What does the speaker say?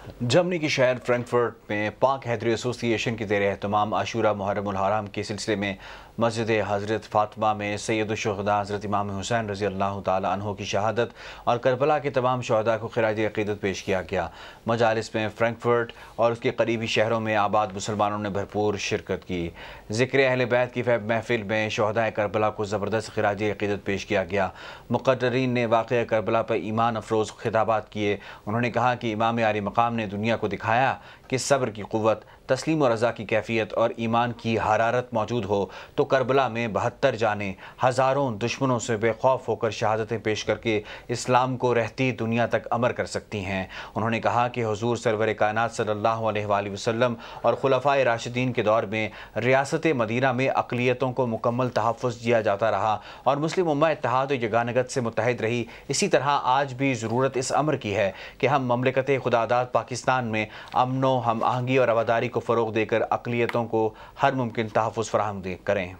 Germany के शहर Frankfurt में पाक हैदरी एसोसिएशन के ज़ेर एहतमाम आशूरा मुहर्रम उल हराम के सिलसिले में मस्जिद हज़रत फ़ातिमा में सैयदुश्शुहदा हज़रत इमाम हुसैन रज़ी अल्लाह ताला अन्हो की शहादत और करबला के तमाम शहदा को खिराज अक़ीदत पेश किया गया। मजालिस में फ्रैंकफर्ट और उसके करीबी शहरों में आबाद मुसलमानों ने भरपूर शिरकत की। ज़िक्र अहले बैत की महफिल में शहदा करबला को ज़बरदस्त खिराज अक़ीदत पेश किया गया। मुक़र्रिरीन ने वाक़या करबला पर ईमान अफरोज़ खिताबात किए। उन्होंने कहा कि इमाम आली मकाम ने दुनिया को दिखाया कि सब्र की क़ुव्वत, तस्लीम और रज़ा की कैफियत और ईमान की हरारत मौजूद हो तो करबला में 72 जानें हज़ारों दुश्मनों से बेखौफ होकर शहादतें पेश करके इस्लाम को रहती दुनिया तक अमर कर सकती हैं। उन्होंने कहा कि हुज़ूर सरवर कायनात सल्लल्लाहु अलैहि वसल्लम और खुलफ़ाए राशिदीन के दौर में रियासत मदीना में अक़लियतों को मुकम्मल तहफ़्फ़ुज़ दिया जाता रहा और मुस्लिम उम्मा इत्तेहाद और यगानगत से मुत्तहिद रही। इसी तरह आज भी ज़रूरत इस अमर की है कि हम ममलिकत खुदादाद पाकिस्तान में अमन, हम आहंगी और रवादारी को फ़रोग़ देकर अक़लियतों को हर मुमकिन तहफ़्फ़ुज़ फ़राहम करें।